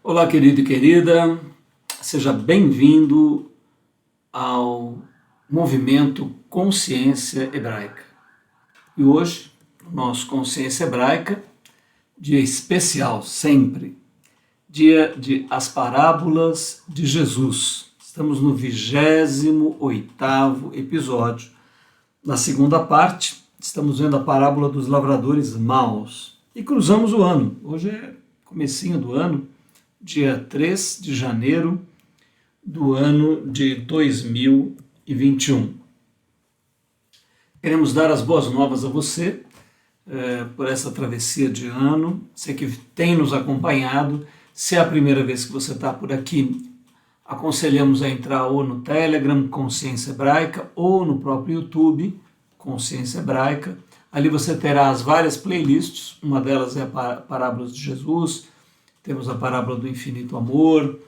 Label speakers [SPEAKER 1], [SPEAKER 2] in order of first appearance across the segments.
[SPEAKER 1] Olá, querido e querida, seja bem-vindo ao movimento Consciência Hebraica. E hoje, nosso Consciência Hebraica, dia especial sempre, dia de As Parábolas de Jesus. Estamos no 28º episódio. Na segunda parte, estamos vendo a parábola dos lavradores maus. E cruzamos o ano. Hoje é comecinho do ano, dia 3 de janeiro do ano de 2021. Queremos dar as boas novas a você por essa travessia de ano, você que tem nos acompanhado. Se é a primeira vez que você está por aqui, aconselhamos a entrar ou no Telegram, Consciência Hebraica, ou no próprio YouTube, Consciência Hebraica. Ali você terá as várias playlists, uma delas é a Parábolas de Jesus, temos a Parábola do Infinito Amor,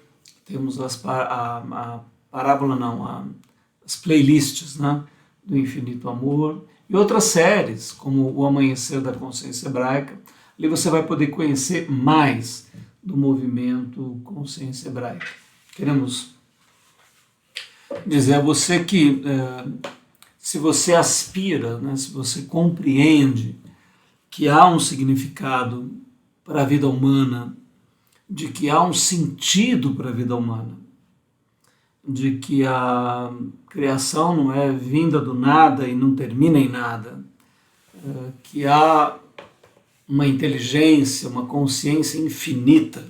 [SPEAKER 1] temos as playlists, né, do Infinito Amor, e outras séries, como o Amanhecer da Consciência Hebraica. Ali você vai poder conhecer mais do movimento Consciência Hebraica. Queremos dizer a você que se você aspira, né, se você compreende que há um significado para a vida humana, de que há um sentido para a vida humana, de que a criação não é vinda do nada e não termina em nada, que há uma inteligência, uma consciência infinita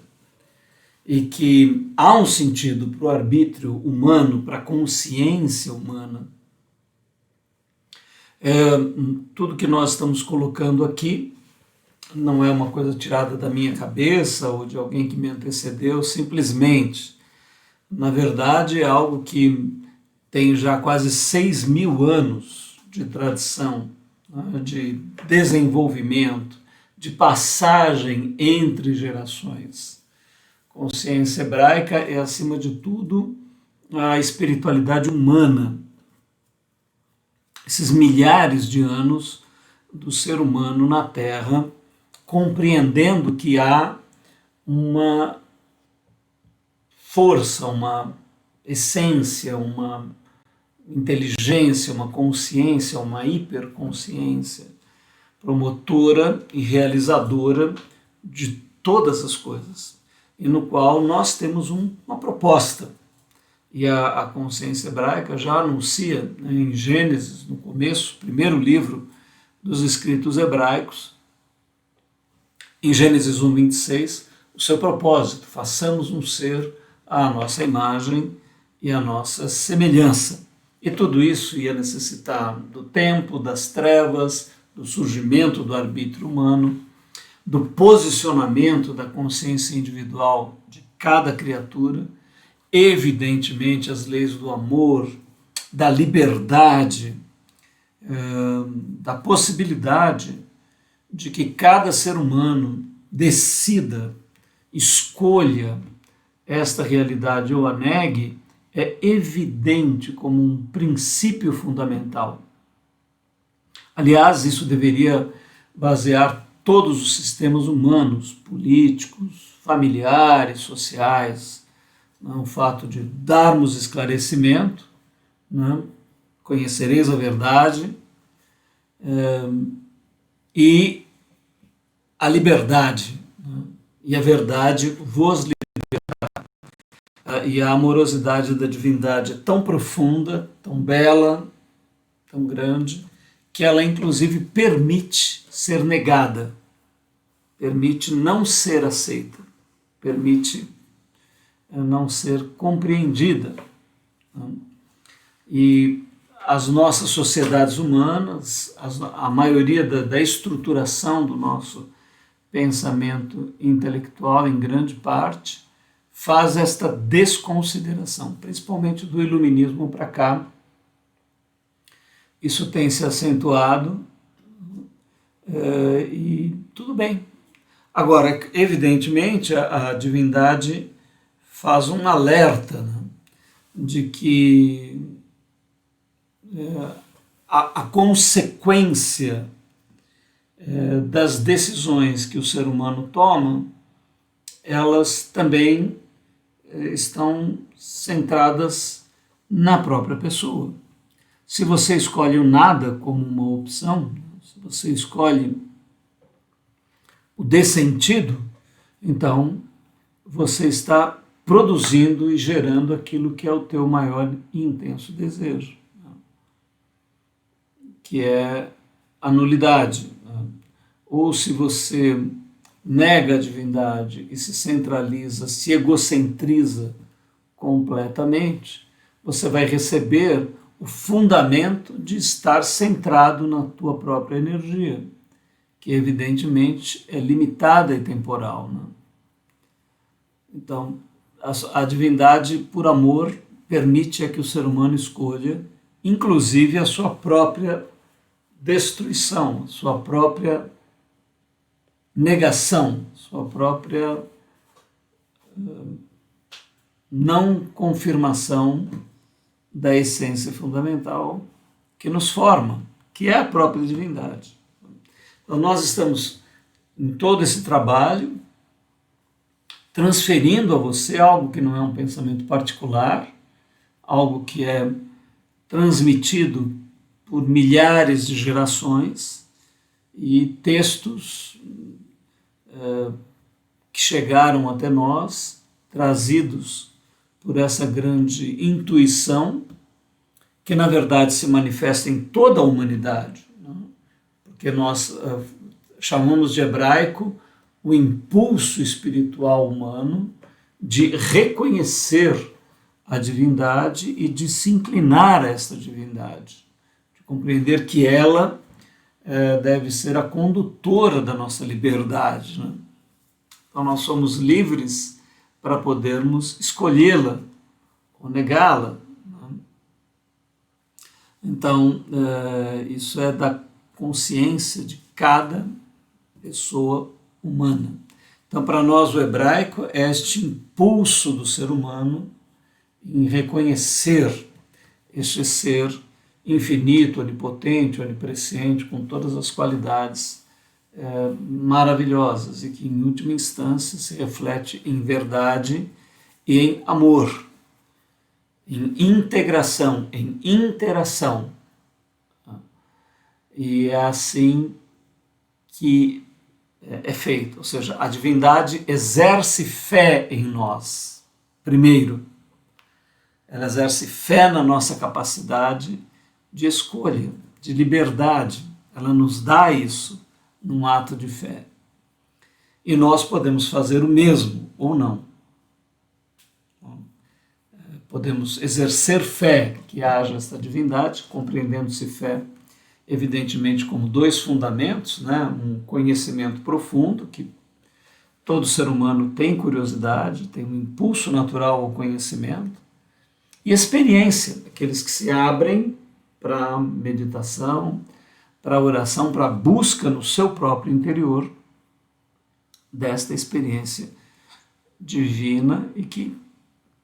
[SPEAKER 1] e que há um sentido para o arbítrio humano, para a consciência humana. Tudo que nós estamos colocando aqui não é uma coisa tirada da minha cabeça ou de alguém que me antecedeu, simplesmente. Na verdade, é algo que tem já quase 6.000 anos de tradição, né, de desenvolvimento, de passagem entre gerações. Consciência hebraica é, acima de tudo, a espiritualidade humana. Esses milhares de anos do ser humano na Terra, compreendendo que há uma força, uma essência, uma inteligência, uma consciência, uma hiperconsciência promotora e realizadora de todas as coisas, e no qual nós temos uma proposta. E a consciência hebraica já anuncia, né, em Gênesis, no começo, primeiro livro dos escritos hebraicos, em Gênesis 1:26, o seu propósito: façamos um ser à nossa imagem e à nossa semelhança. E tudo isso ia necessitar do tempo, das trevas, do surgimento do arbítrio humano, do posicionamento da consciência individual de cada criatura, evidentemente as leis do amor, da liberdade, da possibilidade de que cada ser humano decida, escolha esta realidade ou a negue, é evidente como um princípio fundamental. Aliás, isso deveria basear todos os sistemas humanos, políticos, familiares, sociais, né? O fato de darmos esclarecimento, né? Conhecereis a verdade, e a liberdade, né? E a verdade vos libertará. E a amorosidade da divindade é tão profunda, tão bela, tão grande, que ela inclusive permite ser negada, permite não ser aceita, permite não ser compreendida. E as nossas sociedades humanas, a maioria da estruturação do nosso pensamento intelectual, em grande parte, faz esta desconsideração, principalmente do iluminismo para cá. Isso tem se acentuado e tudo bem. Agora, evidentemente, a divindade faz um alerta, né, de que a consequência das decisões que o ser humano toma elas também estão centradas na própria pessoa. Se você escolhe o nada como uma opção, se você escolhe o dessentido, então você está produzindo e gerando aquilo que é o teu maior e intenso desejo, que é a nulidade. Ou se você nega a divindade e se centraliza, se egocentriza completamente, você vai receber o fundamento de estar centrado na tua própria energia, que evidentemente é limitada e temporal, né? Então, a divindade, por amor, permite que o ser humano escolha, inclusive, a sua própria destruição, a sua própria negação, sua própria não confirmação da essência fundamental que nos forma, que é a própria divindade. Então nós estamos em todo esse trabalho transferindo a você algo que não é um pensamento particular, algo que é transmitido por milhares de gerações e textos que chegaram até nós, trazidos por essa grande intuição, que na verdade se manifesta em toda a humanidade, né? Porque nós chamamos de hebraico o impulso espiritual humano de reconhecer a divindade e de se inclinar a esta divindade, de compreender que ela deve ser a condutora da nossa liberdade, né? Então nós somos livres para podermos escolhê-la ou negá-la, né? Então isso é da consciência de cada pessoa humana. Então para nós o hebraico é este impulso do ser humano em reconhecer este ser infinito, onipotente, onipresente, com todas as qualidades maravilhosas e que, em última instância, se reflete em verdade e em amor, em integração, em interação. E é assim que é feito, ou seja, a divindade exerce fé em nós, primeiro. Ela exerce fé na nossa capacidade de escolha, de liberdade. Ela nos dá isso num ato de fé. E nós podemos fazer o mesmo, ou não. Podemos exercer fé que haja esta divindade, compreendendo-se fé, evidentemente, como dois fundamentos, né? Um conhecimento profundo, que todo ser humano tem curiosidade, tem um impulso natural ao conhecimento, e experiência, aqueles que se abrem para a meditação, para a oração, para a busca no seu próprio interior desta experiência divina e que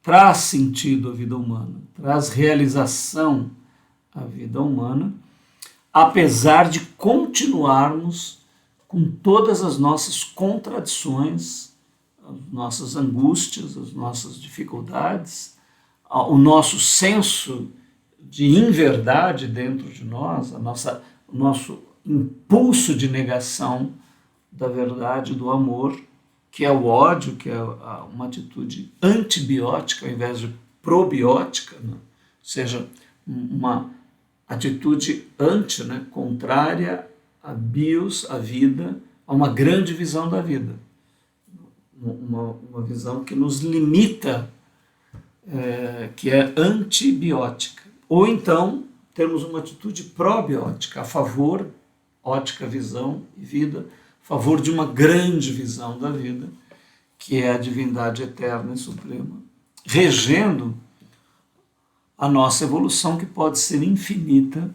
[SPEAKER 1] traz sentido à vida humana, traz realização à vida humana, apesar de continuarmos com todas as nossas contradições, as nossas angústias, as nossas dificuldades, o nosso senso de inverdade dentro de nós, o nosso impulso de negação da verdade, do amor, que é o ódio, que é uma atitude antibiótica ao invés de probiótica, né? Ou seja, uma atitude anti, né? Contrária a bios, a vida, a uma grande visão da vida, uma visão que nos limita, que é antibiótica. Ou então temos uma atitude probiótica, a favor, ótica, visão e vida, a favor de uma grande visão da vida, que é a divindade eterna e suprema, regendo a nossa evolução, que pode ser infinita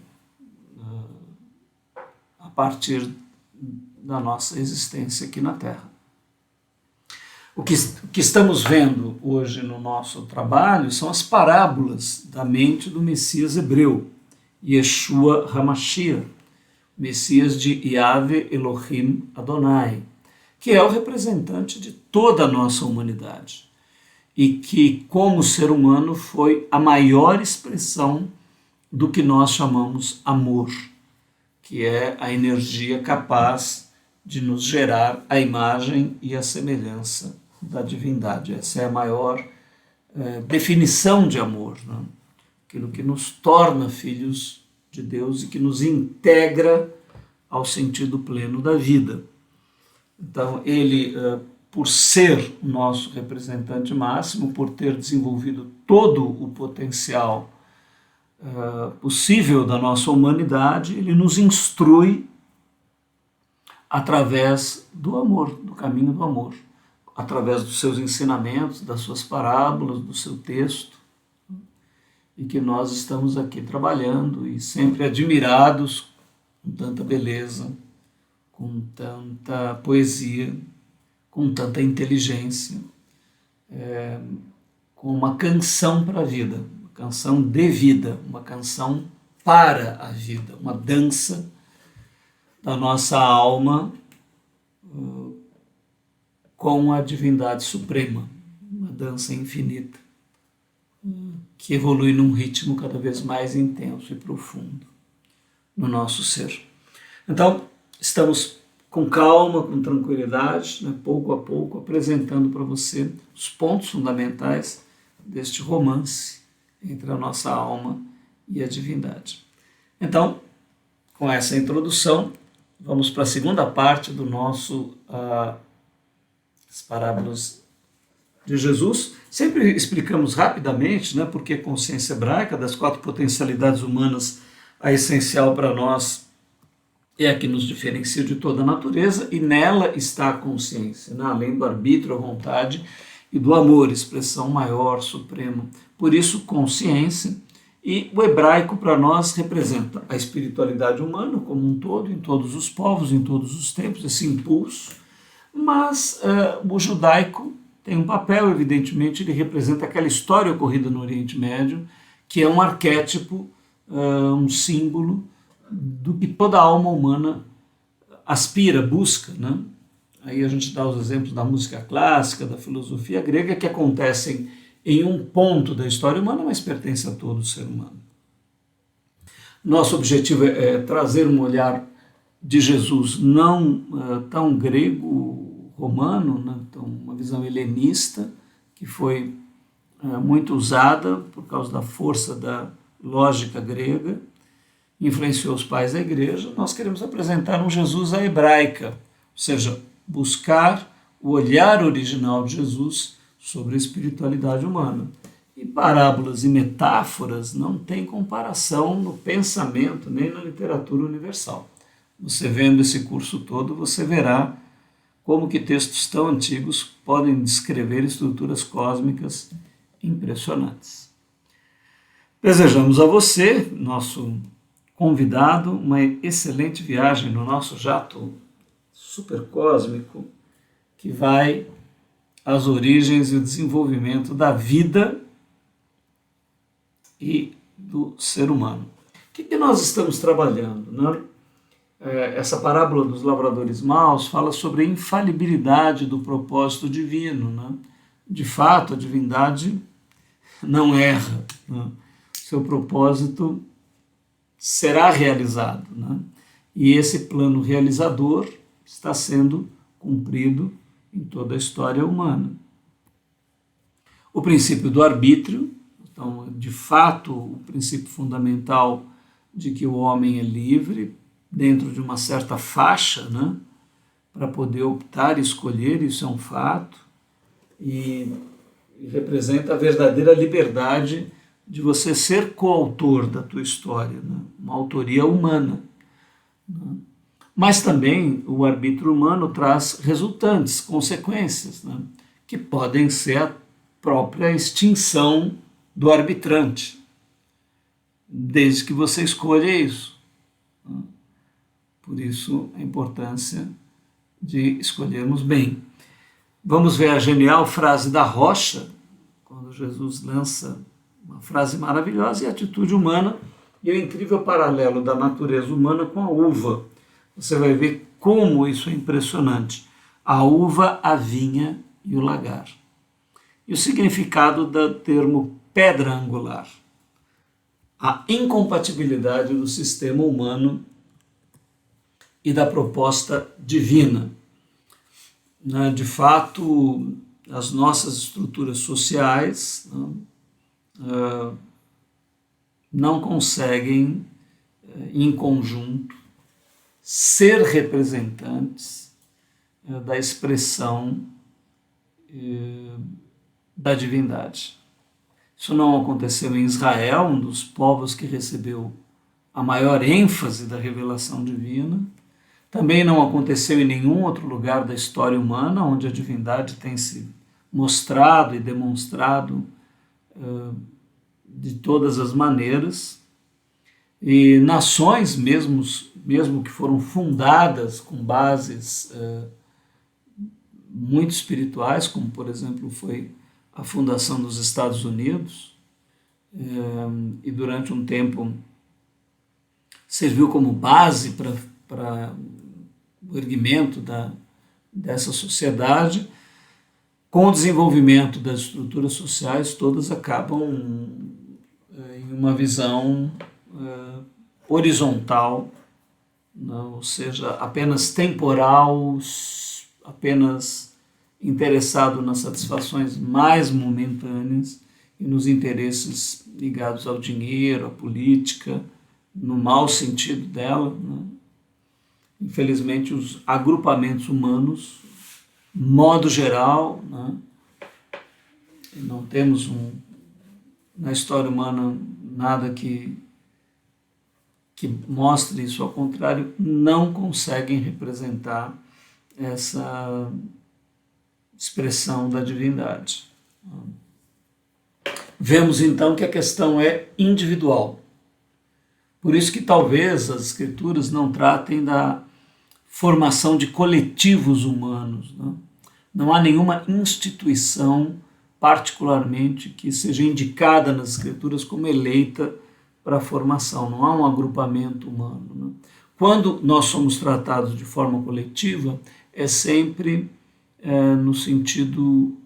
[SPEAKER 1] a partir da nossa existência aqui na Terra. O que estamos vendo hoje no nosso trabalho são as parábolas da mente do Messias hebreu, Yeshua HaMashiach, Messias de Yahvé Elohim Adonai, que é o representante de toda a nossa humanidade e que, como ser humano, foi a maior expressão do que nós chamamos amor, que é a energia capaz de nos gerar a imagem e a semelhança da divindade. Essa é a maior definição de amor, né? Aquilo que nos torna filhos de Deus e que nos integra ao sentido pleno da vida. Então, ele, por ser o nosso representante máximo, por ter desenvolvido todo o potencial possível da nossa humanidade, ele nos instrui através do amor, do caminho do amor, através dos seus ensinamentos, das suas parábolas, do seu texto, e que nós estamos aqui trabalhando e sempre admirados com tanta beleza, com tanta poesia, com tanta inteligência, com uma canção para a vida, uma canção de vida, uma canção para a vida, uma dança da nossa alma com a divindade suprema, uma dança infinita, que evolui num ritmo cada vez mais intenso e profundo no nosso ser. Então, estamos com calma, com tranquilidade, né, pouco a pouco, apresentando para você os pontos fundamentais deste romance entre a nossa alma e a divindade. Então, com essa introdução, vamos para a segunda parte do nosso as parábolas de Jesus. Sempre explicamos rapidamente, né, porque a consciência hebraica, das 4 potencialidades humanas, a essencial para nós é a que nos diferencia de toda a natureza, e nela está a consciência, né, além do arbítrio, a vontade e do amor, expressão maior, suprema. Por isso, consciência. E o hebraico para nós representa a espiritualidade humana como um todo, em todos os povos, em todos os tempos, esse impulso. Mas o judaico tem um papel, evidentemente, ele representa aquela história ocorrida no Oriente Médio, que é um arquétipo, um símbolo do que toda alma humana aspira, busca, né? Aí a gente dá os exemplos da música clássica, da filosofia grega, que acontecem em um ponto da história humana, mas pertence a todo o ser humano. Nosso objetivo é trazer um olhar de Jesus não tão grego-romano, né, então uma visão helenista, que foi muito usada por causa da força da lógica grega, influenciou os pais da igreja. Nós queremos apresentar um Jesus à hebraica, ou seja, buscar o olhar original de Jesus sobre a espiritualidade humana. E parábolas e metáforas não têm comparação no pensamento nem na literatura universal. Você vendo esse curso todo, você verá como que textos tão antigos podem descrever estruturas cósmicas impressionantes. Desejamos a você, nosso convidado, uma excelente viagem no nosso jato supercósmico que vai às origens e o desenvolvimento da vida e do ser humano. O que nós estamos trabalhando, né? Essa parábola dos lavradores maus fala sobre a infalibilidade do propósito divino, né? De fato, a divindade não erra, né? Seu propósito será realizado, né? E esse plano realizador está sendo cumprido em toda a história humana. O princípio do arbítrio, então, de fato, o princípio fundamental de que o homem é livre dentro de uma certa faixa, né, para poder optar e escolher, isso é um fato, e representa a verdadeira liberdade de você ser coautor da tua história, né, uma autoria humana, né. Mas também o arbítrio humano traz resultantes, consequências, né, que podem ser a própria extinção do arbitrante, desde que você escolha isso. Por isso, a importância de escolhermos bem. Vamos ver a genial frase da Rocha, quando Jesus lança uma frase maravilhosa, e a atitude humana, e o incrível paralelo da natureza humana com a uva. Você vai ver como isso é impressionante. a uva, a vinha e o lagar. E o significado do termo pedra angular, a incompatibilidade do sistema humano e da proposta divina. De fato, as nossas estruturas sociais não conseguem, em conjunto, ser representantes da expressão da divindade. Isso não aconteceu em Israel, um dos povos que recebeu a maior ênfase da revelação divina. Também não aconteceu em nenhum outro lugar da história humana onde a divindade tem se mostrado e demonstrado de todas as maneiras. E nações, mesmo que foram fundadas com bases muito espirituais, como por exemplo foi a fundação dos Estados Unidos, e durante um tempo serviu como base para o erguimento dessa sociedade. Com o desenvolvimento das estruturas sociais, todas acabam em uma visão horizontal, não, ou seja, apenas temporal, apenas interessado nas satisfações mais momentâneas e nos interesses ligados ao dinheiro, à política, no mau sentido dela. Né? Infelizmente, os agrupamentos humanos, modo geral, né? Não temos na história humana nada que mostre isso, ao contrário, não conseguem representar essa expressão da divindade. Vemos então que a questão é individual. Por isso que talvez as escrituras não tratem da formação de coletivos humanos. Né? Não há nenhuma instituição particularmente que seja indicada nas escrituras como eleita para a formação. Não há um agrupamento humano. Né? Quando nós somos tratados de forma coletiva, é sempre no sentido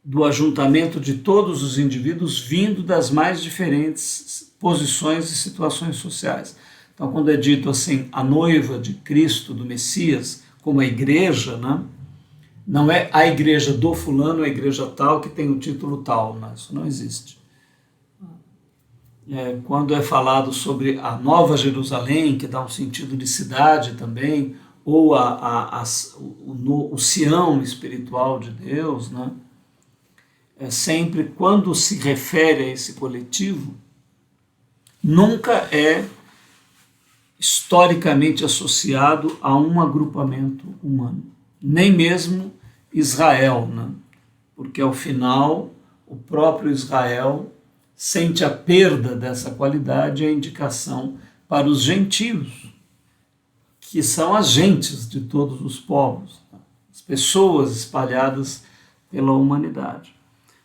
[SPEAKER 1] do ajuntamento de todos os indivíduos vindo das mais diferentes posições e situações sociais. Então, quando é dito assim, a noiva de Cristo, do Messias, como a igreja, né? Não é a igreja do fulano, a igreja tal, que tem o título tal, né? Isso não existe. Quando é falado sobre a Nova Jerusalém, que dá um sentido de cidade também, ou o Sião espiritual de Deus, né? Sempre quando se refere a esse coletivo, nunca é historicamente associado a um agrupamento humano, nem mesmo Israel, né? Porque ao final o próprio Israel sente a perda dessa qualidade e a indicação para os gentios, que são as gentes de todos os povos, as pessoas espalhadas pela humanidade.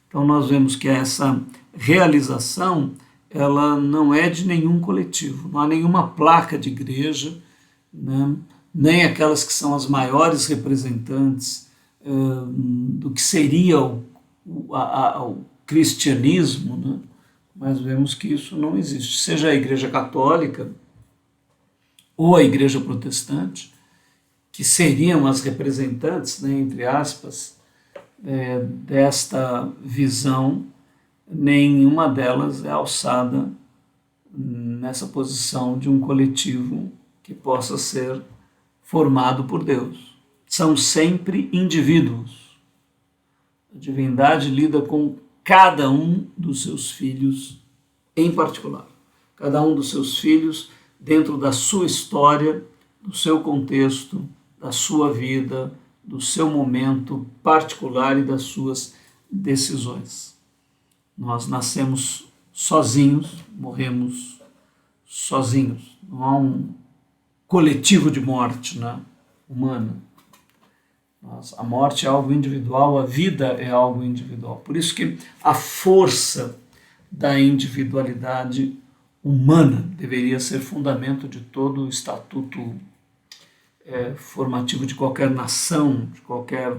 [SPEAKER 1] Então nós vemos que essa realização ela não é de nenhum coletivo, não há nenhuma placa de igreja, né, nem aquelas que são as maiores representantes do que seria o cristianismo, né, mas vemos que isso não existe. Seja a Igreja Católica ou a Igreja Protestante, que seriam as representantes, né, entre aspas, desta visão, nenhuma delas é alçada nessa posição de um coletivo que possa ser formado por Deus. São sempre indivíduos. A divindade lida com cada um dos seus filhos em particular. Cada um dos seus filhos dentro da sua história, do seu contexto, da sua vida, do seu momento particular e das suas decisões. Nós nascemos sozinhos, morremos sozinhos. Não há um coletivo de morte, né, humana. A morte é algo individual, a vida é algo individual. Por isso que a força da individualidade humana deveria ser fundamento de todo o estatuto formativo de qualquer nação, de qualquer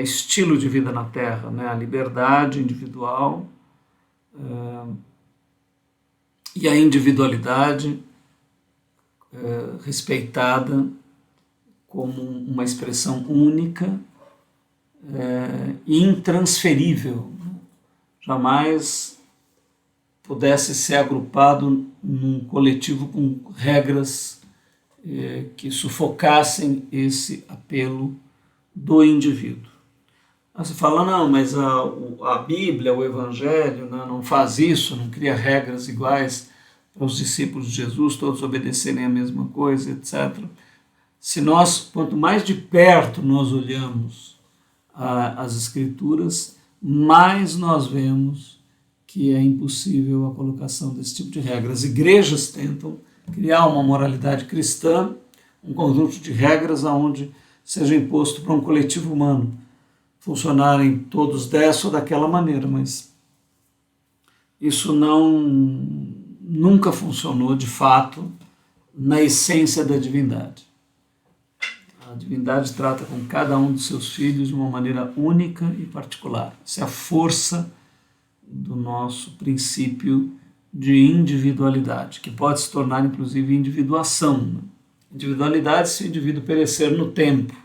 [SPEAKER 1] estilo de vida na Terra, né? A liberdade individual e a individualidade respeitada como uma expressão única e intransferível, né? Jamais pudesse ser agrupado num coletivo com regras que sufocassem esse apelo do indivíduo. Aí você fala, não, mas a Bíblia, o Evangelho, né, não faz isso, não cria regras iguais para os discípulos de Jesus, todos obedecerem a mesma coisa, etc. Se nós, quanto mais de perto nós olhamos as Escrituras, mais nós vemos que é impossível a colocação desse tipo de regras. As igrejas tentam criar uma moralidade cristã, um conjunto de regras onde seja imposto para um coletivo humano funcionarem todos dessa ou daquela maneira, mas isso nunca funcionou de fato na essência da divindade. A divindade trata com cada um dos seus filhos de uma maneira única e particular. Essa é a força do nosso princípio de individualidade, que pode se tornar inclusive individuação, né? Individualidade se o indivíduo perecer no tempo.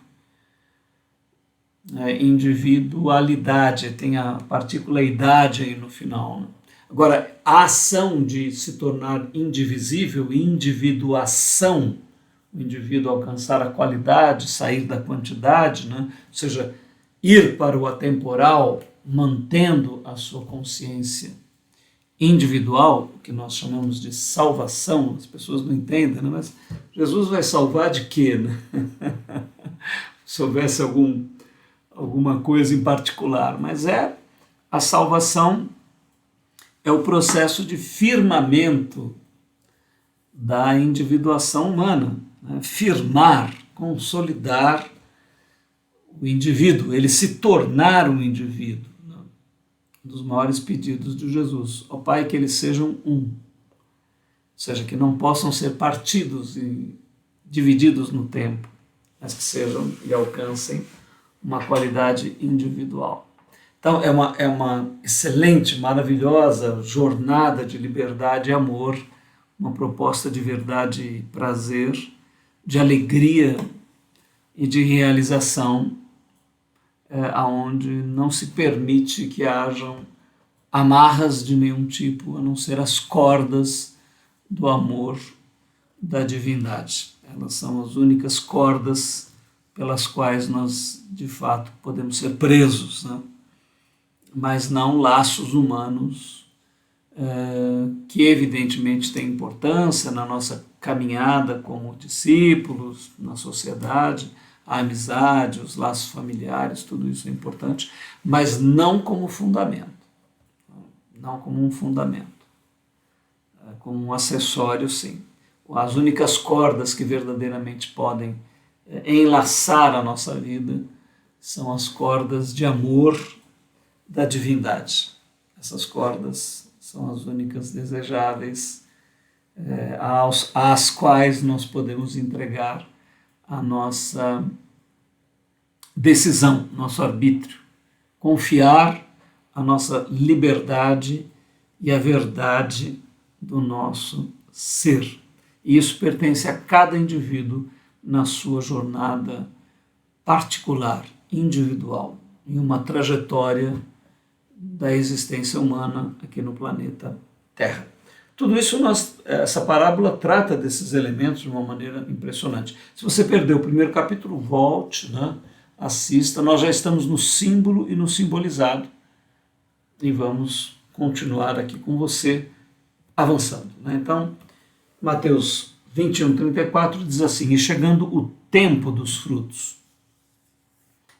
[SPEAKER 1] Individualidade, tem a partícula idade aí no final, né? Agora, a ação de se tornar indivisível, individuação, o indivíduo alcançar a qualidade, sair da quantidade, né? Ou seja, ir para o atemporal, mantendo a sua consciência individual, o que nós chamamos de salvação, as pessoas não entendem, né? Mas Jesus vai salvar de quê, né? Se houvesse alguma coisa em particular, mas a salvação é o processo de firmamento da individuação humana, né? Firmar, consolidar o indivíduo, ele se tornar um indivíduo, né? Um dos maiores pedidos de Jesus, ó Pai, que eles sejam um, ou seja, que não possam ser partidos e divididos no tempo, mas que sejam e alcancem uma qualidade individual. Então é uma excelente, maravilhosa jornada de liberdade e amor, uma proposta de verdade e prazer, de alegria e de realização, aonde não se permite que hajam amarras de nenhum tipo, a não ser as cordas do amor da divindade. Elas são as únicas cordas pelas quais nós, de fato, podemos ser presos, né? Mas não laços humanos que evidentemente têm importância na nossa caminhada como discípulos, na sociedade, a amizade, os laços familiares, tudo isso é importante, mas não como fundamento, não como um fundamento, como um acessório, sim. As únicas cordas que verdadeiramente podem enlaçar a nossa vida são as cordas de amor da divindade. Essas cordas são as únicas desejáveis às quais nós podemos entregar a nossa decisão, nosso arbítrio, confiar a nossa liberdade e a verdade do nosso ser. E isso pertence a cada indivíduo na sua jornada particular, individual, em uma trajetória da existência humana aqui no planeta Terra. Tudo isso, essa parábola trata desses elementos de uma maneira impressionante. Se você perdeu o primeiro capítulo, volte, né? Assista. Nós já estamos no símbolo e no simbolizado e vamos continuar aqui com você avançando, né? Então, Mateus 21:34 diz assim: e chegando o tempo dos frutos,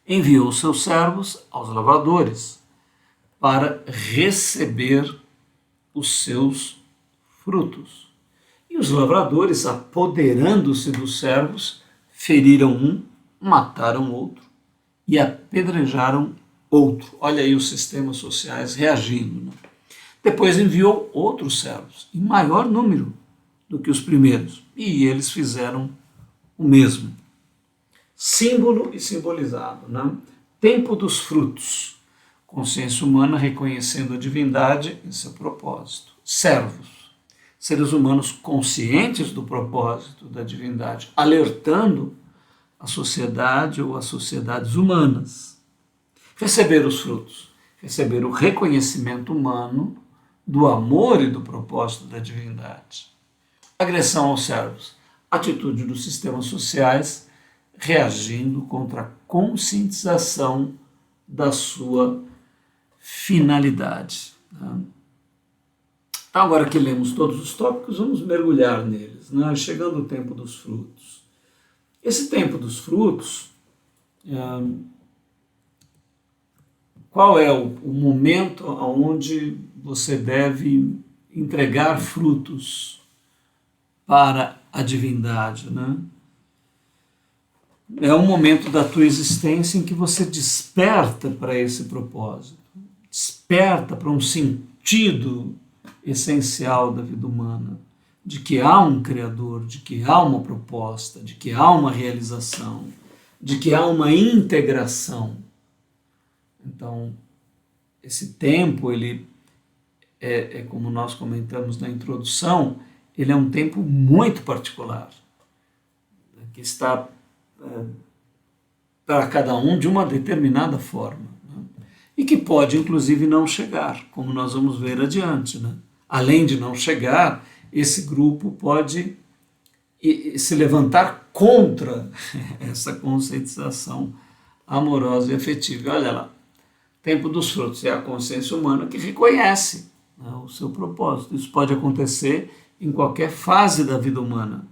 [SPEAKER 1] enviou seus servos aos lavradores para receber os seus frutos. E os lavradores, apoderando-se dos servos, feriram um, mataram outro e apedrejaram outro. Olha aí os sistemas sociais reagindo, né? Depois enviou outros servos, em maior número do que os primeiros, e eles fizeram o mesmo. símbolo e simbolizado, né? Tempo dos frutos, consciência humana reconhecendo a divindade em seu propósito. Servos, seres humanos conscientes do propósito da divindade, alertando a sociedade ou as sociedades humanas. Receber os frutos, receber o reconhecimento humano do amor e do propósito da divindade. Agressão aos servos, atitude dos sistemas sociais reagindo contra a conscientização da sua finalidade. Então, agora que lemos todos os tópicos, vamos mergulhar neles, né? Chegando o tempo dos frutos. Esse tempo dos frutos, qual é o momento onde você deve entregar frutos para a divindade, né? É um momento da tua existência em que você desperta para esse propósito, desperta para um sentido essencial da vida humana, de que há um Criador, de que há uma proposta, de que há uma realização, de que há uma integração. Então, esse tempo, ele como nós comentamos na introdução, ele é um tempo muito particular, que está para cada um de uma determinada forma, né? E que pode, inclusive, não chegar, como nós vamos ver adiante, né? Além de não chegar, esse grupo pode se levantar contra essa conscientização amorosa e afetiva. Olha lá, tempo dos frutos é a consciência humana que reconhece, né, o seu propósito. Isso pode acontecer em qualquer fase da vida humana.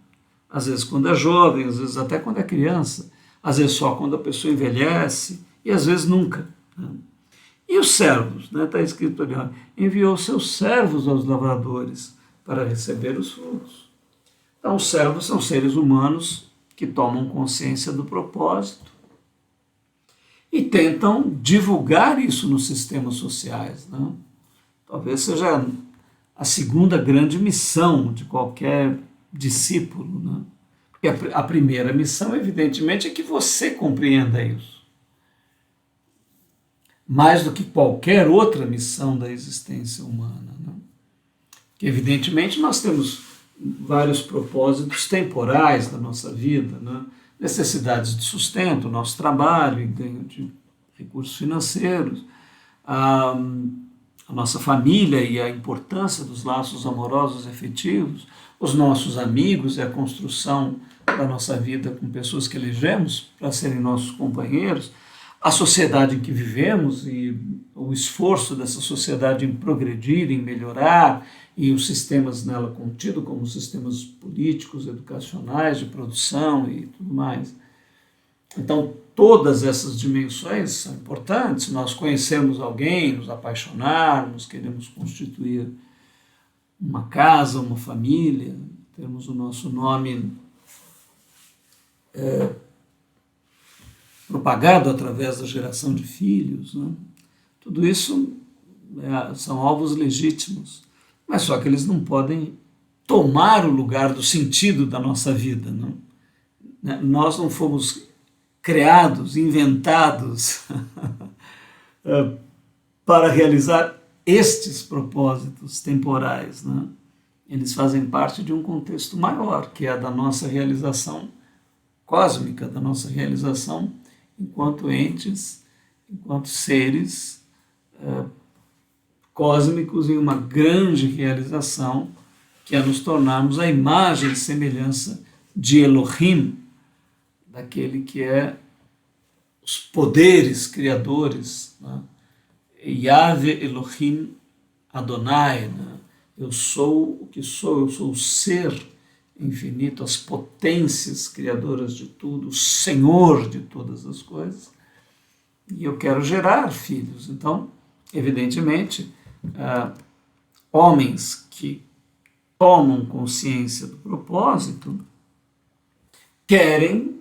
[SPEAKER 1] Às vezes quando é jovem, às vezes até quando é criança, às vezes só quando a pessoa envelhece e às vezes nunca, né? E os servos, né? Está escrito ali, ó, enviou seus servos aos lavradores para receber os frutos. Então os servos são seres humanos que tomam consciência do propósito e tentam divulgar isso nos sistemas sociais, né? Talvez seja a segunda grande missão de qualquer discípulo, né? Porque a primeira missão, evidentemente, é que você compreenda isso. Mais do que qualquer outra missão da existência humana, né? Que, evidentemente, nós temos vários propósitos temporais da nossa vida, né? Necessidades de sustento, nosso trabalho e ganho de recursos financeiros, a nossa família e a importância dos laços amorosos e efetivos, os nossos amigos e a construção da nossa vida com pessoas que elegemos para serem nossos companheiros, a sociedade em que vivemos e o esforço dessa sociedade em progredir, em melhorar, e os sistemas nela contidos, como os sistemas políticos, educacionais, de produção e tudo mais. Então, todas essas dimensões são importantes. Nós conhecemos alguém, nos apaixonarmos, queremos constituir uma casa, uma família, temos o nosso nome propagado através da geração de filhos, né? Tudo isso são alvos legítimos, mas só que eles não podem tomar o lugar do sentido da nossa vida, não? Nós não fomos criados, inventados para realizar estes propósitos temporais, né? Eles fazem parte de um contexto maior, que é a da nossa realização cósmica, da nossa realização enquanto entes, enquanto seres cósmicos em uma grande realização, que é nos tornarmos a imagem e semelhança de Elohim, daquele que é os poderes criadores, né? Yahvé Elohim Adonai, né? Eu sou o que sou, eu sou o ser infinito, as potências criadoras de tudo, o Senhor de todas as coisas, e eu quero gerar filhos. Então, evidentemente, homens que tomam consciência do propósito querem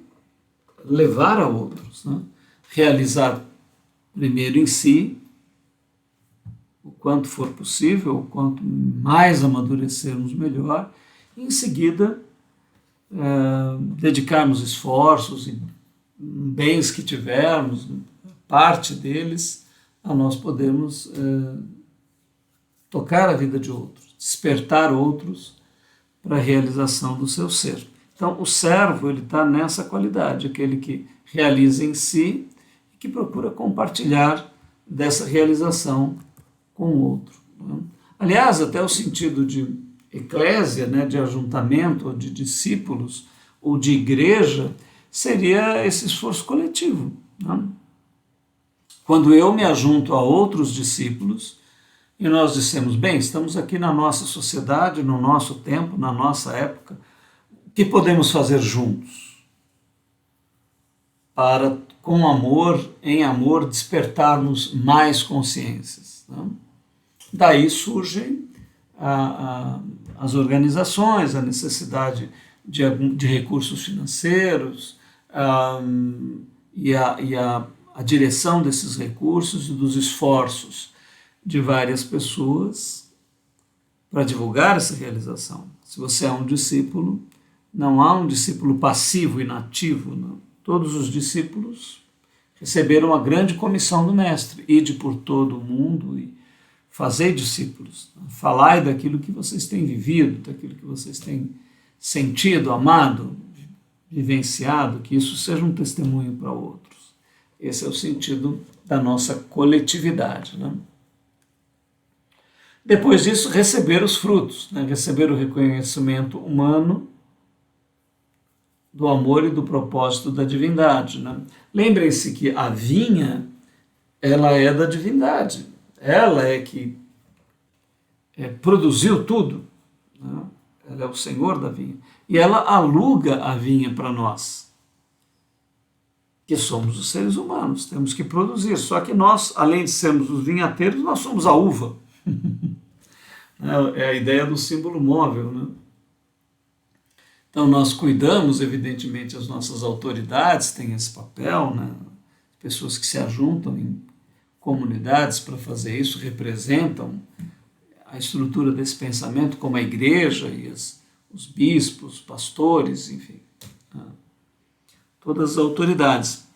[SPEAKER 1] levar a outros, né? Realizar primeiro em si, o quanto for possível, o quanto mais amadurecermos, melhor, e em seguida dedicarmos esforços e bens que tivermos, parte deles, a nós podemos tocar a vida de outros, despertar outros para a realização do seu ser. Então, o servo ele está nessa qualidade, aquele que realiza em si e que procura compartilhar dessa realização com o outro. Né? Aliás, até o sentido de eclésia, né, de ajuntamento, ou de discípulos, ou de igreja, seria esse esforço coletivo. Né? Quando eu me ajunto a outros discípulos e nós dissemos, bem, estamos aqui na nossa sociedade, no nosso tempo, na nossa época, o que podemos fazer juntos para, com amor, em amor, despertarmos mais consciências? Né? Daí surgem as organizações, a necessidade de recursos financeiros e a direção desses recursos e dos esforços de várias pessoas para divulgar essa realização. Se você é um discípulo, não há um discípulo passivo, inativo. Não. Todos os discípulos receberam a grande comissão do Mestre, ide por todo o mundo e fazei discípulos, falai daquilo que vocês têm vivido, daquilo que vocês têm sentido, amado, vivenciado, que isso seja um testemunho para outros. Esse é o sentido da nossa coletividade. Né? Depois disso, receber os frutos, né? Receber o reconhecimento humano do amor e do propósito da divindade. Né? Lembrem-se que a vinha, ela é da divindade. Ela é que produziu tudo. Né? Ela é o Senhor da vinha. E ela aluga a vinha para nós, que somos os seres humanos. Temos que produzir. Só que nós, além de sermos os vinhateiros, nós somos a uva. É a ideia do símbolo móvel. Né? Então nós cuidamos, evidentemente, as nossas autoridades têm esse papel, né? Pessoas que se ajuntam em comunidades para fazer isso, representam a estrutura desse pensamento, como a igreja e os bispos, pastores, enfim, todas as autoridades.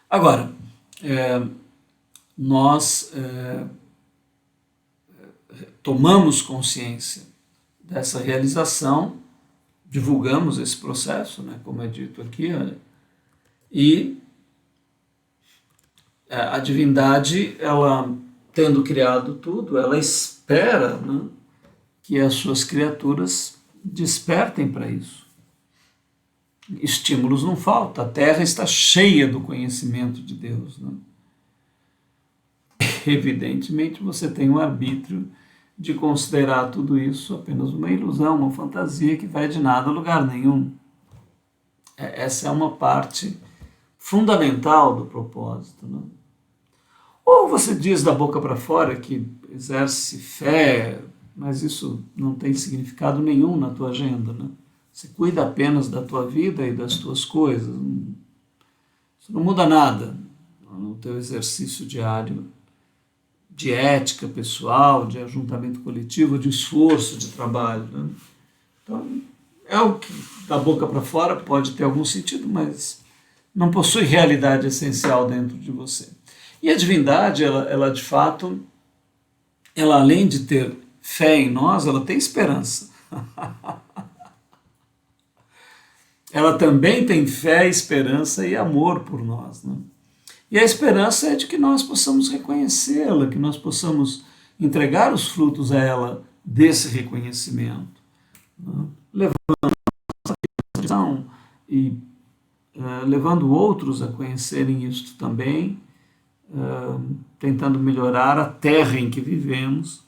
[SPEAKER 1] Agora, nós tomamos consciência dessa realização, divulgamos esse processo, né, como é dito aqui, e a divindade, ela tendo criado tudo, ela espera, né, que as suas criaturas despertem para isso. Estímulos não faltam, a Terra está cheia do conhecimento de Deus. Né? Evidentemente, você tem o arbítrio de considerar tudo isso apenas uma ilusão, uma fantasia que vai de nada a lugar nenhum. Essa é uma parte fundamental do propósito. Né? Ou você diz da boca para fora que exerce fé, mas isso não tem significado nenhum na tua agenda. Né? Você cuida apenas da tua vida e das tuas coisas. Isso não muda nada no teu exercício diário de ética pessoal, de ajuntamento coletivo, de esforço, de trabalho. Né? Então, é o que da boca para fora pode ter algum sentido, mas não possui realidade essencial dentro de você. E a divindade, ela de fato, ela além de ter fé em nós, ela tem esperança. Ela também tem fé, esperança e amor por nós. Né? E a esperança é de que nós possamos reconhecê-la, que nós possamos entregar os frutos a ela desse reconhecimento. Né? Levando a atenção e levando outros a conhecerem isto também, tentando melhorar a terra em que vivemos,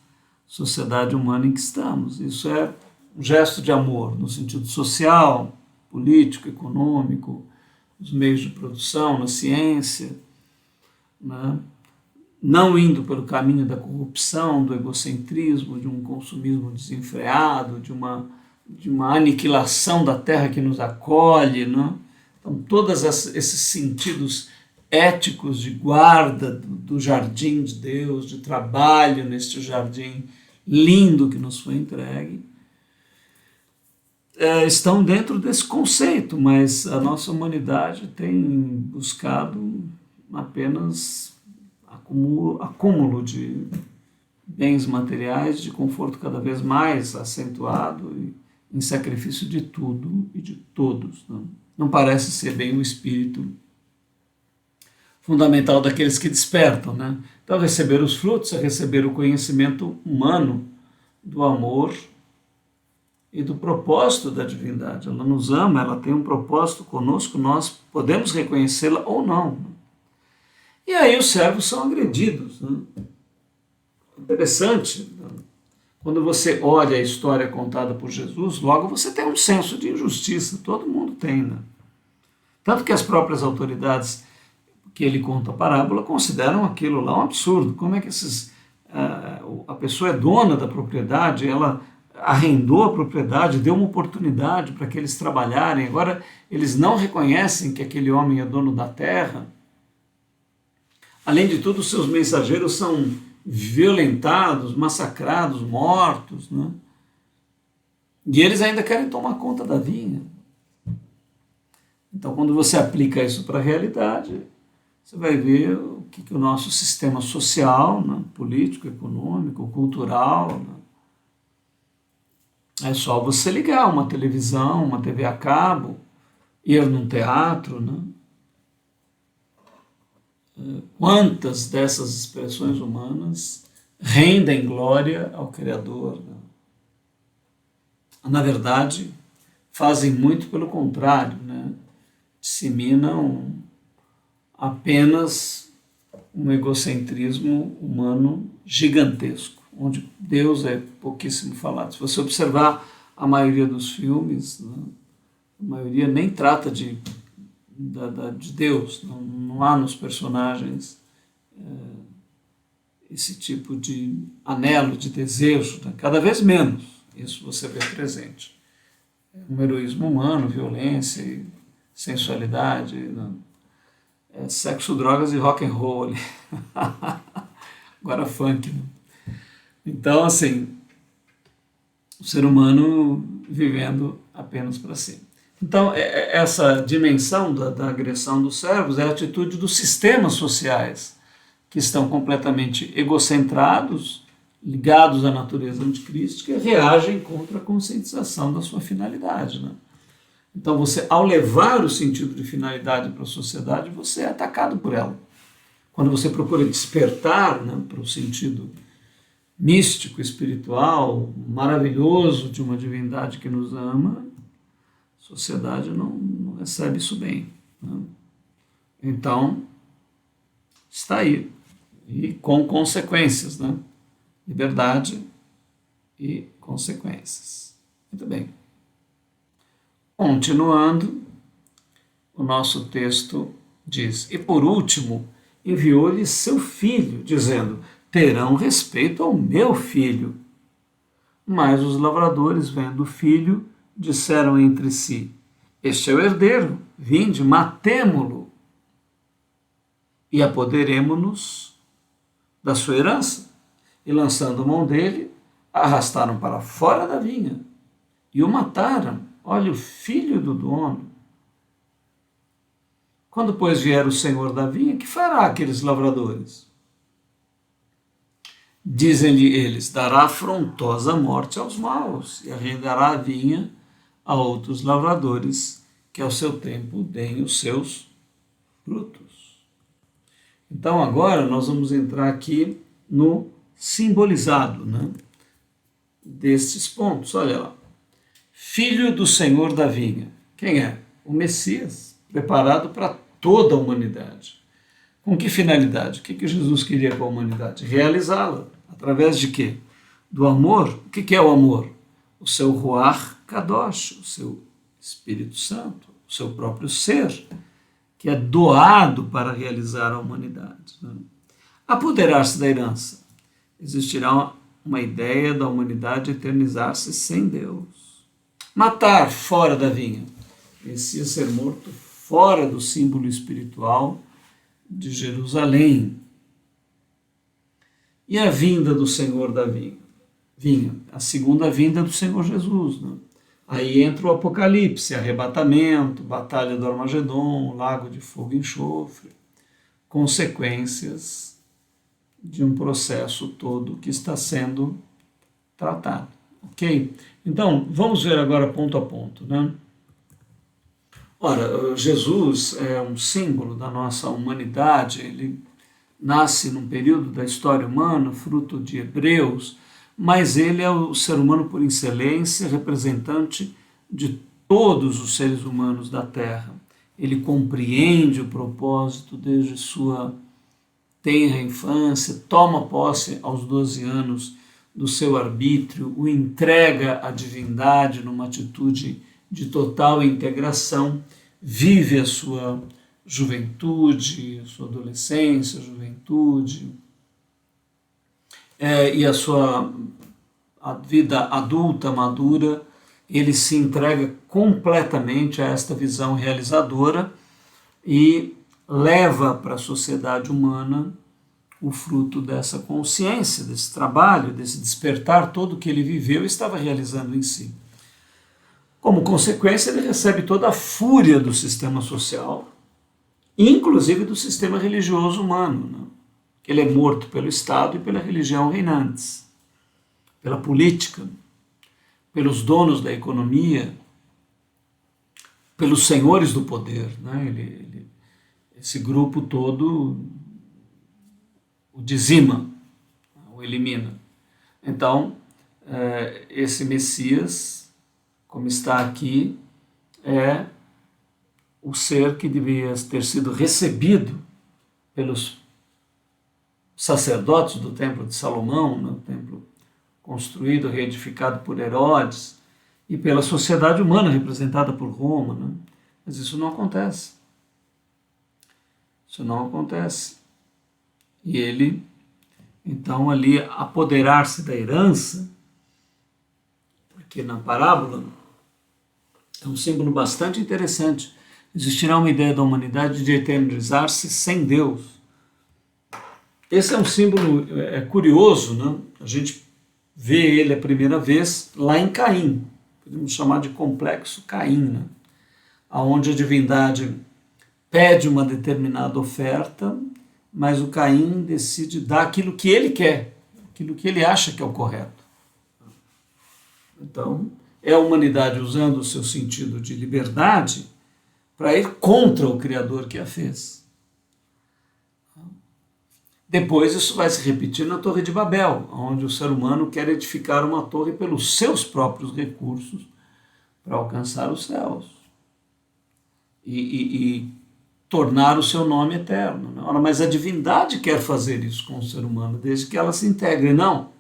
[SPEAKER 1] sociedade humana em que estamos. Isso é um gesto de amor, no sentido social, político, econômico, nos meios de produção, na ciência, né? Não indo pelo caminho da corrupção, do egocentrismo, de um consumismo desenfreado, de uma aniquilação da terra que nos acolhe. Né? Então, todos esses sentidos éticos de guarda do jardim de Deus, de trabalho neste jardim lindo que nos foi entregue, estão dentro desse conceito, mas a nossa humanidade tem buscado apenas acúmulo de bens materiais, de conforto cada vez mais acentuado e em sacrifício de tudo e de todos. Não parece ser bem o espírito fundamental daqueles que despertam, né? Então, receber os frutos é receber o conhecimento humano do amor e do propósito da divindade. Ela nos ama, ela tem um propósito conosco, nós podemos reconhecê-la ou não. E aí os servos são agredidos. Né? Interessante, quando você olha a história contada por Jesus, logo você tem um senso de injustiça, todo mundo tem. Né? Tanto que as próprias autoridades que ele conta a parábola consideram aquilo lá um absurdo. Como é que a pessoa é dona da propriedade, ela arrendou a propriedade, deu uma oportunidade para que eles trabalharem, agora eles não reconhecem que aquele homem é dono da terra. Além de tudo, os seus mensageiros são violentados, massacrados, mortos, né? E eles ainda querem tomar conta da vinha. Então, quando você aplica isso para a realidade, você vai ver o que o nosso sistema social, né, político, econômico, cultural, né, é só você ligar uma televisão, uma TV a cabo, ir num teatro, né? Quantas dessas expressões humanas rendem glória ao Criador? Né? Na verdade, fazem muito pelo contrário, né? Disseminam apenas um egocentrismo humano gigantesco, onde Deus é pouquíssimo falado. Se você observar a maioria dos filmes, né, a maioria nem trata de Deus, não há nos personagens esse tipo de anelo, de desejo, né? Cada vez menos isso você vê presente. Um heroísmo humano, violência e sensualidade, né? Sexo, drogas e rock and roll. Agora funk. Né? Então, assim, o ser humano vivendo apenas para si. Então, essa dimensão da agressão dos servos é a atitude dos sistemas sociais, que estão completamente egocentrados, ligados à natureza anticrística, e reagem contra a conscientização da sua finalidade. Né? Então, você, ao levar o sentido de finalidade para a sociedade, você é atacado por ela. Quando você procura despertar, né, para o sentido místico, espiritual, maravilhoso de uma divindade que nos ama, a sociedade não recebe isso bem. Né? Então, está aí. E com consequências, né? Liberdade e consequências. Muito bem. Continuando, o nosso texto diz: e por último, enviou-lhe seu filho, dizendo: terão respeito ao meu filho. Mas os lavradores, vendo o filho, disseram entre si: este é o herdeiro, vinde, matemo-lo e apoderemo-nos da sua herança. E lançando mão dele, arrastaram para fora da vinha e o mataram. Olha, o filho do dono. Quando, pois, vier o senhor da vinha, que fará aqueles lavradores? Dizem-lhe eles: dará afrontosa morte aos maus e arrendará a vinha a outros lavradores, que ao seu tempo deem os seus frutos. Então, agora nós vamos entrar aqui no simbolizado, né, destes pontos. Olha lá. Filho do Senhor da vinha. Quem é? O Messias, preparado para toda a humanidade. Com que finalidade? O que Jesus queria com a humanidade? Realizá-la. Através de quê? Do amor. O que é o amor? O seu Ruach Kadosh, o seu Espírito Santo, o seu próprio ser, que é doado para realizar a humanidade. Né? Apoderar-se da herança. Existirá uma ideia da humanidade eternizar-se sem Deus. Matar fora da vinha. Esse ia ser morto fora do símbolo espiritual de Jerusalém. E a vinda do Senhor da vinha? A segunda vinda do Senhor Jesus. Né? Aí entra o Apocalipse, arrebatamento, batalha do Armagedon, lago de fogo e enxofre, consequências de um processo todo que está sendo tratado, ok? Então, vamos ver agora ponto a ponto, né? Ora, Jesus é um símbolo da nossa humanidade, ele nasce num período da história humana, fruto de Hebreus, mas ele é o ser humano por excelência, representante de todos os seres humanos da Terra. Ele compreende o propósito desde sua tenra infância, toma posse aos 12 anos do seu arbítrio, o entrega à divindade numa atitude de total integração, vive a sua juventude, sua adolescência, juventude, e a vida adulta, madura, ele se entrega completamente a esta visão realizadora e leva para a sociedade humana o fruto dessa consciência, desse trabalho, desse despertar todo que ele viveu e estava realizando em si. Como consequência, ele recebe toda a fúria do sistema social, inclusive do sistema religioso humano, né? Ele é morto pelo Estado e pela religião reinantes, pela política, pelos donos da economia, pelos senhores do poder, né? Esse grupo todo o dizima, o elimina. Então, esse Messias, como está aqui, é o ser que devia ter sido recebido pelos sacerdotes do Templo de Salomão, no templo construído, reedificado por Herodes, e pela sociedade humana representada por Roma, né? Mas isso não acontece. Isso não acontece. E ele, então, ali apoderar-se da herança, porque na parábola é um símbolo bastante interessante. Existirá uma ideia da humanidade de eternizar-se sem Deus. Esse é um símbolo curioso, né? A gente vê ele a primeira vez lá em Caim, podemos chamar de complexo Caim, né? Onde a divindade pede uma determinada oferta, mas o Caim decide dar aquilo que ele quer, aquilo que ele acha que é o correto. Então, é a humanidade usando o seu sentido de liberdade para ir contra o Criador que a fez. Depois isso vai se repetir na Torre de Babel, onde o ser humano quer edificar uma torre pelos seus próprios recursos para alcançar os céus e tornar o seu nome eterno. Ora, mas a divindade quer fazer isso com o ser humano, desde que ela se integre. Não.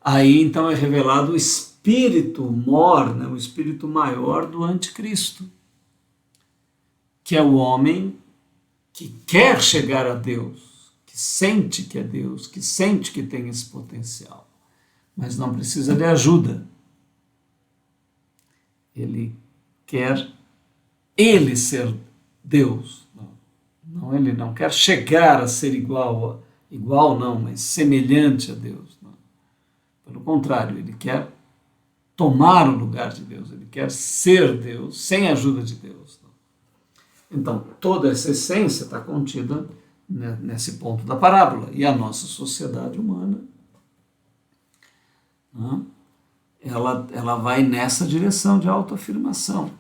[SPEAKER 1] Aí então é revelado o espírito mor, né, o espírito maior do anticristo, que é o homem que quer chegar a Deus, que sente que é Deus, que sente que tem esse potencial, mas não precisa de ajuda. Ele quer ele ser Deus. Não, ele não quer chegar a ser igual não, mas semelhante a Deus. Não. Pelo contrário, ele quer tomar o lugar de Deus, ele quer ser Deus sem a ajuda de Deus. Não. Então, toda essa essência está contida nesse ponto da parábola. E a nossa sociedade humana, né, ela vai nessa direção de autoafirmação.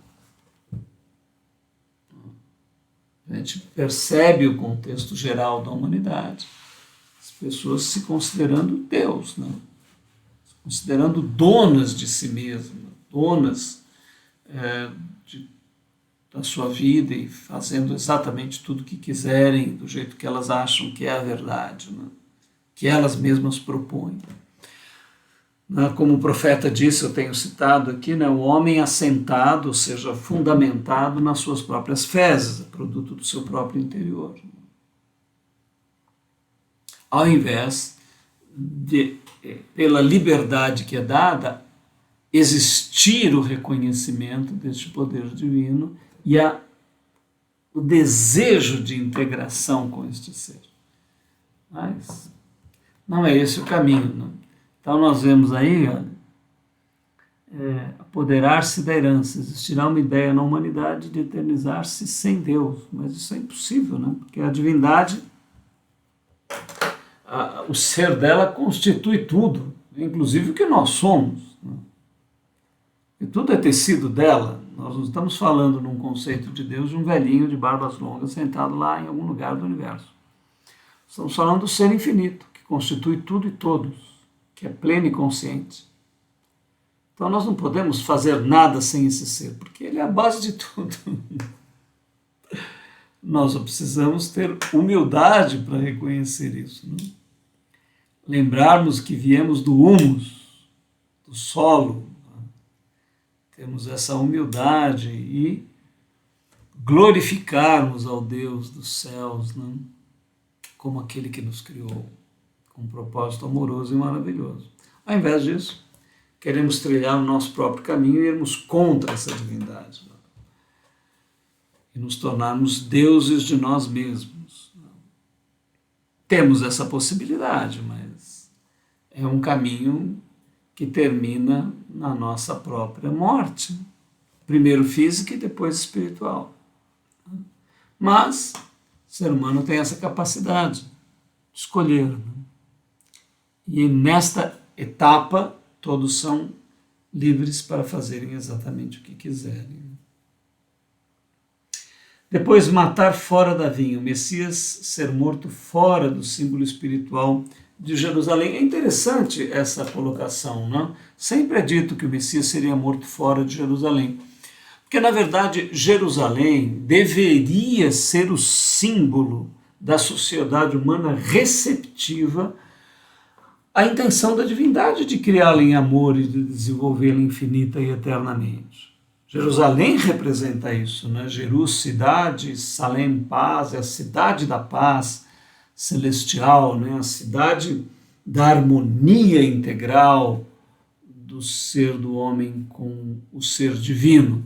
[SPEAKER 1] A gente percebe o contexto geral da humanidade, as pessoas se considerando Deus, né? Se considerando donas de si mesmas, donas da sua vida e fazendo exatamente tudo o que quiserem, do jeito que elas acham que é a verdade, né? Que elas mesmas propõem. Como o profeta disse, eu tenho citado aqui, né, o homem assentado, ou seja, fundamentado nas suas próprias fezes, produto do seu próprio interior. Ao invés de, pela liberdade que é dada, existir o reconhecimento deste poder divino e o desejo de integração com este ser. Mas não é esse o caminho, não. Então nós vemos aí, olha, apoderar-se da herança. Existirá uma ideia na humanidade de eternizar-se sem Deus, mas isso é impossível, né? Porque a divindade, o ser dela constitui tudo, inclusive o que nós somos, né? E tudo é tecido dela. Nós não estamos falando num conceito de Deus de um velhinho de barbas longas sentado lá em algum lugar do universo. Estamos falando do ser infinito, que constitui tudo e todos, que é pleno e consciente. Então nós não podemos fazer nada sem esse ser, porque ele é a base de tudo. Nós só precisamos ter humildade para reconhecer isso, né? Lembrarmos que viemos do humus, do solo, né? Temos essa humildade e glorificarmos ao Deus dos céus, né? Como aquele que nos criou, com um propósito amoroso e maravilhoso. Ao invés disso, queremos trilhar o nosso próprio caminho e irmos contra essa divindade, né? E nos tornarmos deuses de nós mesmos. Temos essa possibilidade, mas é um caminho que termina na nossa própria morte, primeiro física e depois espiritual. Mas o ser humano tem essa capacidade de escolher, né? E nesta etapa todos são livres para fazerem exatamente o que quiserem. Depois, matar fora da vinha, o Messias ser morto fora do símbolo espiritual de Jerusalém. É interessante essa colocação, né? Sempre é dito que o Messias seria morto fora de Jerusalém, porque na verdade Jerusalém deveria ser o símbolo da sociedade humana receptiva à intenção da divindade de criá-la em amor e de desenvolvê-la infinita e eternamente. Jerusalém representa isso, né? Jerusalém, cidade, Salem, paz, é a cidade da paz celestial, né? A cidade da harmonia integral do ser do homem com o ser divino.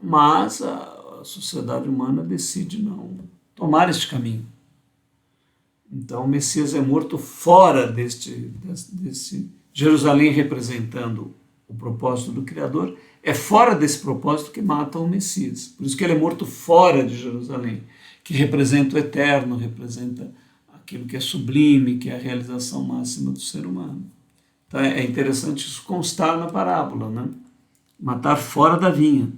[SPEAKER 1] Mas a sociedade humana decide não tomar este caminho. Então o Messias é morto fora desse Jerusalém representando o propósito do Criador. É fora desse propósito que mata o Messias. Por isso que ele é morto fora de Jerusalém, que representa o eterno, representa aquilo que é sublime, que é a realização máxima do ser humano. Então é interessante isso constar na parábola, né? Matar fora da vinha.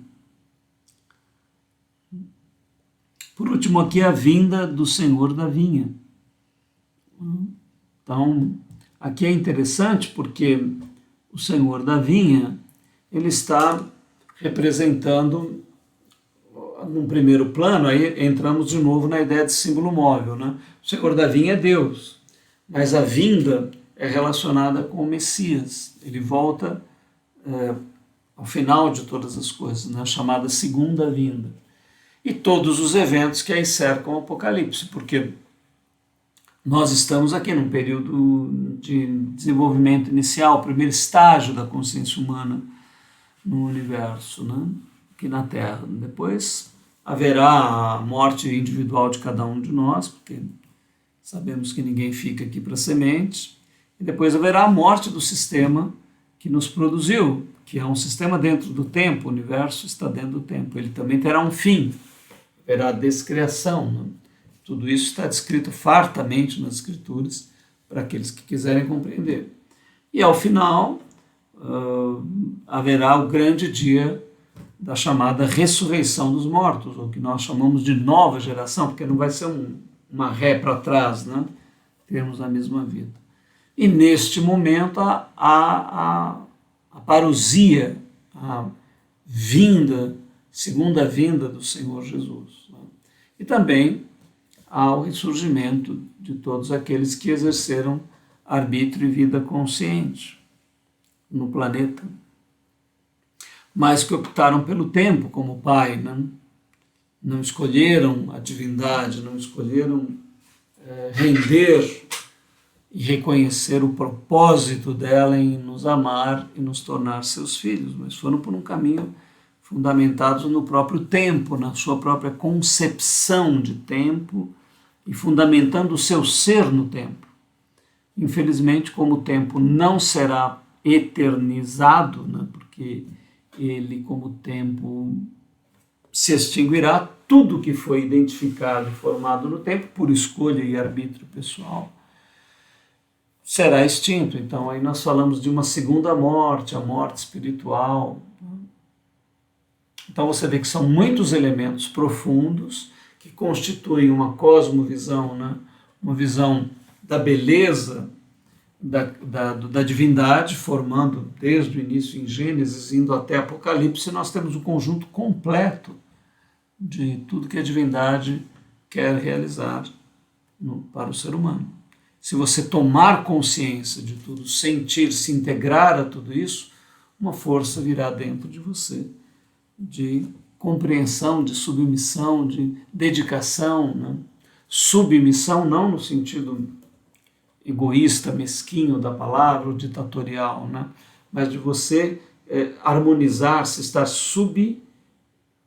[SPEAKER 1] Por último, aqui a vinda do Senhor da vinha. Então, aqui é interessante porque o Senhor da vinha, ele está representando, num primeiro plano, aí entramos de novo na ideia de símbolo móvel, né? O Senhor da vinha é Deus, mas a vinda é relacionada com o Messias. Ele volta ao final de todas as coisas, né? Chamada segunda vinda. E todos os eventos que aí cercam o Apocalipse, porque nós estamos aqui num período de desenvolvimento inicial, primeiro estágio da consciência humana no universo, né? Aqui na Terra. Depois haverá a morte individual de cada um de nós, porque sabemos que ninguém fica aqui para semente, e depois haverá a morte do sistema que nos produziu, que é um sistema dentro do tempo, o universo está dentro do tempo. Ele também terá um fim, haverá a descriação, né? Tudo isso está descrito fartamente nas Escrituras para aqueles que quiserem compreender. E ao final haverá o grande dia da chamada ressurreição dos mortos, ou que nós chamamos de nova geração, porque não vai ser uma ré para trás, né? Termos a mesma vida. E neste momento a parousia, a vinda, segunda vinda do Senhor Jesus, né? E também ao ressurgimento de todos aqueles que exerceram arbítrio e vida consciente no planeta, mas que optaram pelo tempo como pai, né? Não escolheram a divindade, não escolheram render e reconhecer o propósito dela em nos amar e nos tornar seus filhos, mas foram por um caminho fundamentados no próprio tempo, na sua própria concepção de tempo e fundamentando o seu ser no tempo. Infelizmente, como o tempo não será eternizado, né, porque porque ele, como tempo, se extinguirá. Tudo que foi identificado e formado no tempo, por escolha e arbítrio pessoal, será extinto. Então aí nós falamos de uma segunda morte, a morte espiritual. Então você vê que são muitos elementos profundos que constituem uma cosmovisão, né? Uma visão da beleza da divindade, formando desde o início em Gênesis, indo até Apocalipse. Nós temos um conjunto completo de tudo que a divindade quer realizar para o ser humano. Se você tomar consciência de tudo, sentir, se integrar a tudo isso, uma força virá dentro de você, de compreensão, de submissão, de dedicação, né? Submissão não no sentido egoísta, mesquinho da palavra, ou ditatorial, né? Mas de você harmonizar-se, estar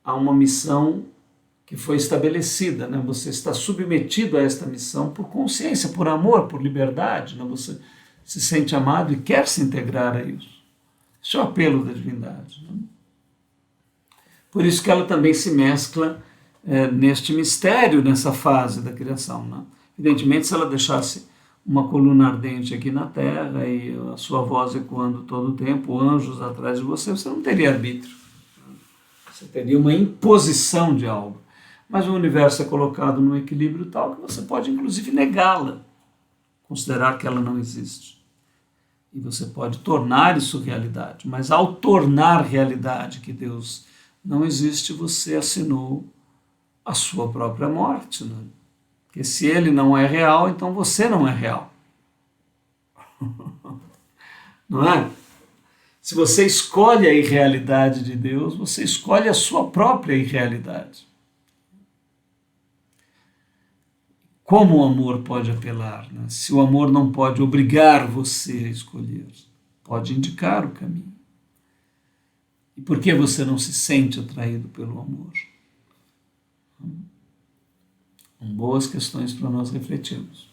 [SPEAKER 1] a uma missão que foi estabelecida, né? Você está submetido a esta missão por consciência, por amor, por liberdade, né? Você se sente amado e quer se integrar a isso. Esse é o apelo da divindade, né? Por isso que ela também se mescla neste mistério, nessa fase da criação, né? Evidentemente, se ela deixasse uma coluna ardente aqui na Terra e a sua voz ecoando todo o tempo, anjos atrás de você, você não teria arbítrio. Você teria uma imposição de algo. Mas o universo é colocado num equilíbrio tal que você pode, inclusive, negá-la, considerar que ela não existe. E você pode tornar isso realidade. Mas ao tornar realidade que Deus não existe, você assinou a sua própria morte, né? Porque se ele não é real, então você não é real. Não é? Se você escolhe a irrealidade de Deus, você escolhe a sua própria irrealidade. Como o amor pode apelar, né? Se o amor não pode obrigar você a escolher, pode indicar o caminho. E por que você não se sente atraído pelo amor? Boas questões para nós refletirmos.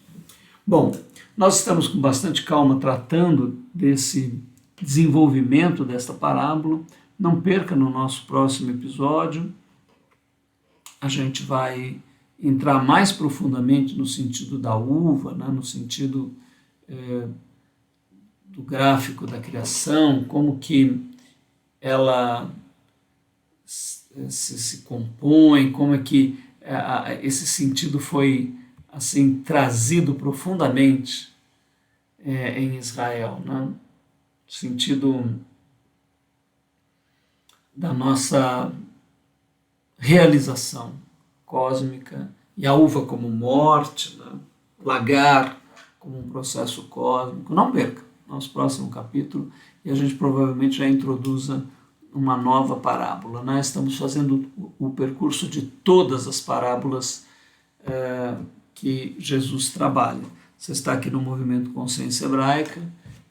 [SPEAKER 1] Bom, nós estamos com bastante calma tratando desse desenvolvimento desta parábola. Não perca no nosso próximo episódio. A gente vai entrar mais profundamente no sentido da uva, né? No sentido do gráfico da criação, como que ela se compõe, como é que esse sentido foi assim trazido profundamente em Israel, né? O sentido da nossa realização cósmica, e a uva como morte, né? Lagar como um processo cósmico. Não perca nosso próximo capítulo, e a gente provavelmente já introduza uma nova parábola. Nós estamos fazendo o percurso de todas as parábolas que Jesus trabalha. Você está aqui no Movimento Consciência Hebraica,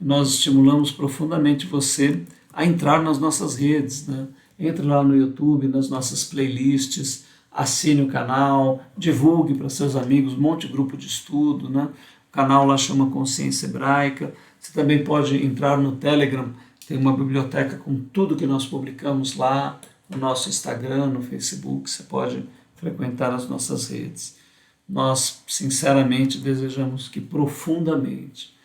[SPEAKER 1] e nós estimulamos profundamente você a entrar nas nossas redes, né? Entre lá no YouTube, nas nossas playlists, assine o canal, divulgue para seus amigos, monte grupo de estudo, né? O canal lá chama Consciência Hebraica. Você também pode entrar no Telegram, tem uma biblioteca com tudo que nós publicamos lá, no nosso Instagram, no Facebook. Você pode frequentar as nossas redes. Nós, sinceramente, desejamos que profundamente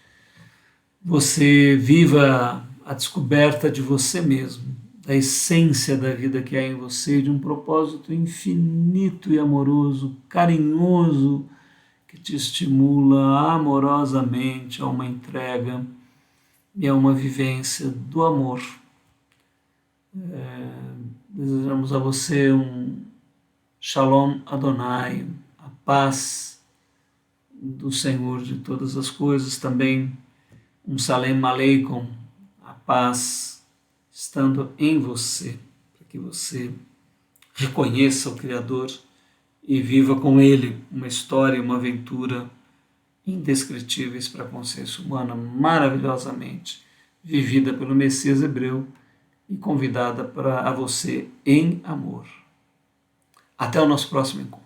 [SPEAKER 1] você viva a descoberta de você mesmo, da essência da vida que há em você, de um propósito infinito e amoroso, carinhoso, que te estimula amorosamente a uma entrega e a uma vivência do amor. Desejamos a você um Shalom Adonai, a paz do Senhor de todas as coisas, também um Salem Aleikum, a paz estando em você, para que você reconheça o Criador e viva com Ele uma história, uma aventura indescritíveis para a consciência humana, maravilhosamente vivida pelo Messias hebreu e convidada a você em amor. Até o nosso próximo encontro.